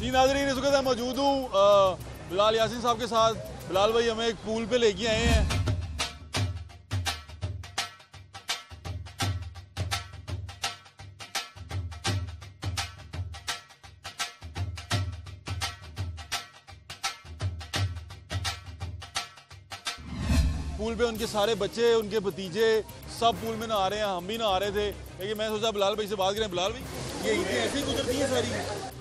जी नाज़रीन, इस वक्त मैं मौजूद हूँ बिलाल यासीन साहब के साथ। बिलाल भाई हमें एक पूल पे लेके आए हैं। पूल पे उनके सारे बच्चे, उनके भतीजे सब पूल में नहा रहे हैं, हम भी नहा रहे थे। लेकिन मैं सोचा बिलाल भाई से बात करें। बिलाल भाई, ये ईदें ऐसी गुजरती हैं सारी?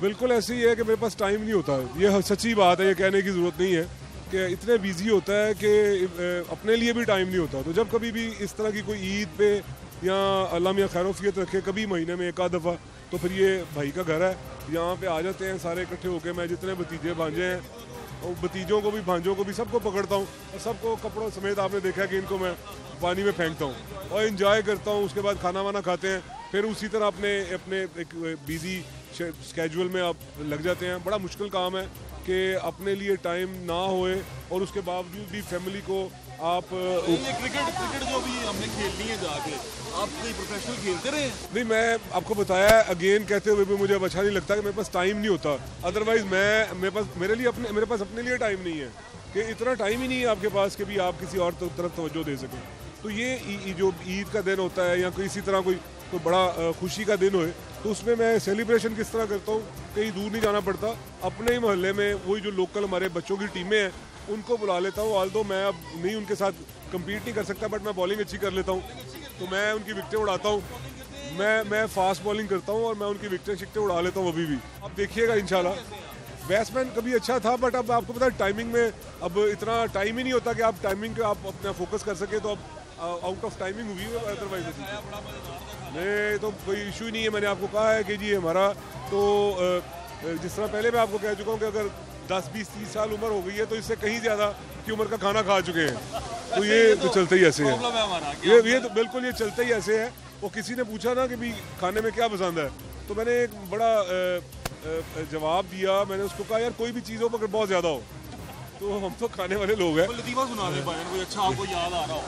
बिल्कुल ऐसे ही है कि मेरे पास टाइम नहीं होता। ये सच्ची बात है, ये कहने की ज़रूरत नहीं है कि इतने बिजी होता है कि अपने लिए भी टाइम नहीं होता। तो जब कभी भी इस तरह की कोई ईद पे या अल्लाह मियां खैरोफियत रखे, कभी महीने में एक आध दफ़ा, तो फिर ये भाई का घर है, यहाँ पे आ जाते हैं सारे इकट्ठे होकर। मैं जितने भतीजे भांजे हैं और भतीजों को भी भांजों को भी सबको पकड़ता हूँ और सबको कपड़ों समेत आपने देखा कि इनको मैं पानी में फेंकता हूँ और इंजॉय करता हूँ। उसके बाद खाना वाना खाते हैं, फिर उसी तरह अपने एक बिजी स्केड्यूल में आप लग जाते हैं। बड़ा मुश्किल काम है कि अपने लिए टाइम ना होए और उसके बावजूद भी फैमिली को आप ये क्रिकेट जो भी हमने खेलनी है जाके, आप कोई प्रोफेशनल खेलते रहे? नहीं, मैं आपको बताया अगेन कहते हुए भी मुझे अब अच्छा नहीं लगता कि मेरे पास टाइम नहीं होता। अदरवाइज मेरे पास अपने लिए टाइम नहीं है कि इतना टाइम ही नहीं है आपके पास कि भी आप किसी और तरफ तवज्जो दे सकें। तो ये जो ईद का दिन होता है या किसी तरह कोई बड़ा खुशी का दिन होए, तो उसमें मैं सेलिब्रेशन किस तरह करता हूँ, कहीं दूर नहीं जाना पड़ता। अपने ही मोहल्ले में वही जो लोकल हमारे बच्चों की टीमें हैं उनको बुला लेता हूँ। ऑल्दो मैं अब नहीं उनके साथ कम्पीट नहीं कर सकता, बट मैं बॉलिंग अच्छी कर लेता हूँ, तो मैं उनकी विकेटें उड़ाता हूँ। मैं फास्ट बॉलिंग करता हूँ और मैं उनकी विकेटें उड़ा लेता हूँ अभी भी। अब देखिएगा इंशाल्लाह। बैट्समैन कभी अच्छा था, बट अब आपको पता है टाइमिंग में अब इतना टाइम ही नहीं होता कि आप टाइमिंग पे आप अपना फोकस कर सके। तो अब आउट ऑफ टाइमिंग हुई है। अदरवाइज नहीं, तो कोई इशू ही नहीं है। मैंने आपको कहा है कि जी हमारा तो जिस तरह पहले मैं आपको कह चुका हूँ कि अगर 10, 20, 30 साल उम्र हो गई है तो इससे कहीं ज़्यादा की उम्र का खाना खा चुके हैं। तो ये तो चलते ही ऐसे है। ये तो बिल्कुल ये चलते ही ऐसे है। वो किसी ने पूछा ना कि भी खाने में क्या पसंद है, तो मैंने एक बड़ा जवाब दिया। मैंने उसको कहा यार कोई भी चीज़ हो मगर बहुत ज़्यादा हो, तो हम तो खाने वाले लोग हैं। लतीफ़ा सुना दे भाई, कोई अच्छा आपको याद आ रहा हो।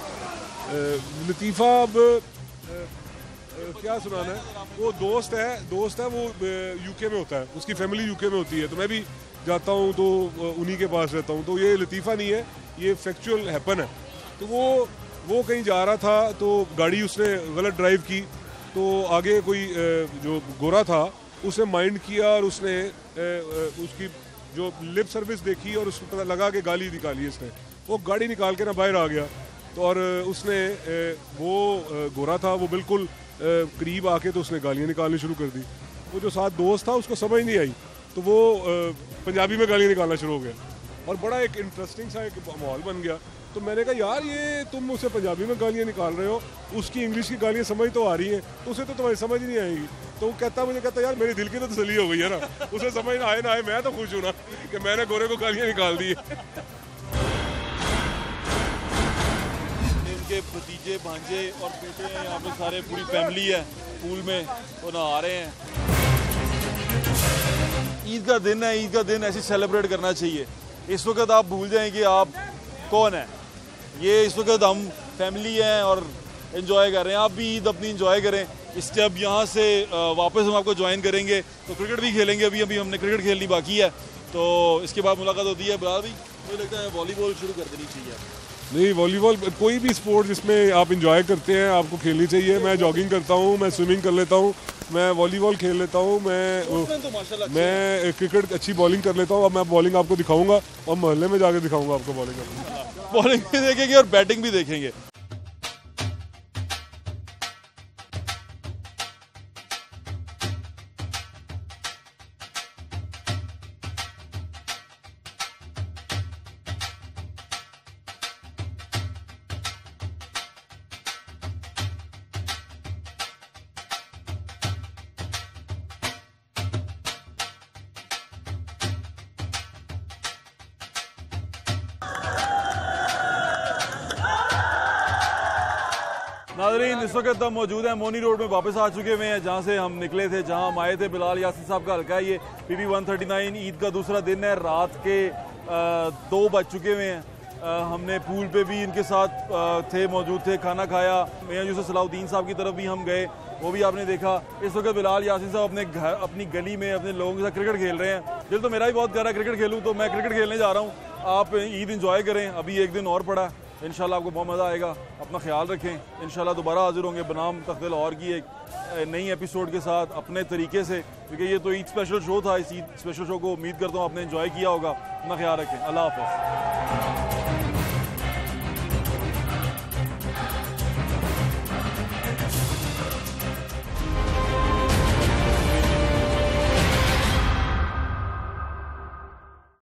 लतीफ़ा अब क्या सुनाना है। वो दोस्त है वो यूके में होता है, उसकी फैमिली यूके में होती है, तो मैं भी जाता हूँ तो उन्हीं के पास रहता हूँ। तो ये लतीफ़ा नहीं है, ये फैक्चुअल हैपन है। तो वो कहीं जा रहा था तो गाड़ी उसने गलत ड्राइव की, तो आगे कोई जो गोरा था उसने माइंड किया और उसने उसकी जो लिप सर्विस देखी और उसको पता लगा कि गाली निकाली इसने। वो गाड़ी निकाल के ना बाहर आ गया, तो और उसने वो गोरा था, वो बिल्कुल करीब आके तो उसने गालियाँ निकालनी शुरू कर दी। वो जो साथ दोस्त था उसको समझ नहीं आई, तो वो पंजाबी में गालियाँ निकालना शुरू हो गया और बड़ा एक इंटरेस्टिंग सा एक माहौल बन गया। तो मैंने कहा यार ये तुम उसे पंजाबी में गालियाँ निकाल रहे हो, उसकी इंग्लिश की गालियाँ समझ तो आ रही हैं, तो उसे तो तुम्हारी समझ नहीं आएगी। तो वो मुझे कहता यार मेरे दिल की तो तसल्ली हो गई है ना, उसे समझ ना आए मैं तो खुश हूँ ना कि मैंने गोरे को गालियाँ निकाल दी है। इनके भतीजे भांजे और बेटे हैं, यहाँ पे सारे पूरी फैमिली है पूल में, वो नहा रहे हैं। ईद का दिन है, ईद का दिन ऐसे सेलिब्रेट करना चाहिए। इस वक्त आप भूल जाएं कि आप कौन है। ये इस वक्त हम फैमिली हैं और एंजॉय कर रहे हैं। आप भी ईद अपनी एंजॉय करें। इसके अब यहाँ से वापस हम आपको ज्वाइन करेंगे तो क्रिकेट भी खेलेंगे। अभी हमने क्रिकेट खेलनी बाकी है, तो इसके बाद मुलाकात होती है। बिलाल भाई, मुझे लगता है वॉलीबॉल शुरू कर देनी चाहिए। नहीं, वॉलीबॉल कोई भी स्पोर्ट जिसमें आप इंजॉय करते हैं आपको खेलनी चाहिए। मैं जॉगिंग करता हूँ, मैं स्विमिंग कर लेता हूँ, मैं वॉलीबॉल खेल लेता हूँ, मैं क्रिकेट अच्छी बॉलिंग कर लेता हूँ। अब मैं बॉलिंग आपको दिखाऊंगा और मोहल्ले में जाके दिखाऊंगा आपको बॉलिंग करना। बॉलिंग भी देखेंगे और बैटिंग भी देखेंगे। नाज़रीन, इस वक्त हम मौजूद हैं मोनी रोड में, वापस आ चुके हुए हैं जहां से हम निकले थे, जहां हम आए थे। बिलाल यासीन साहब का हल्का है ये। PB 139 ईद का दूसरा दिन है, रात के 2 बज चुके हुए हैं हमने पूल पे भी इनके साथ थे, मौजूद थे, खाना खाया। मियां यूसुफ सलाउद्दीन साहब की तरफ भी हम गए, वो भी आपने देखा। इस वक्त बिलाल यासीन साहब अपने घर, अपनी गली में अपने लोगों के साथ क्रिकेट खेल रहे हैं। दिल तो मेरा भी बहुत कर रहा है क्रिकेट खेलूँ, तो मैं क्रिकेट खेलने जा रहा हूँ। आप ईद इंजॉय करें, अभी एक दिन और पड़ा, इंशाल्लाह आपको बहुत मज़ा आएगा। अपना ख्याल रखें, इंशाल्लाह दोबारा हाजिर होंगे बनाम तख्ते लाहौर की एक नई एपिसोड के साथ अपने तरीके से, क्योंकि ये तो ईद स्पेशल शो था। इस ईद स्पेशल शो को उम्मीद करता हूँ आपने एंजॉय किया होगा। अपना ख्याल रखें, अल्लाह हाफ़िज़।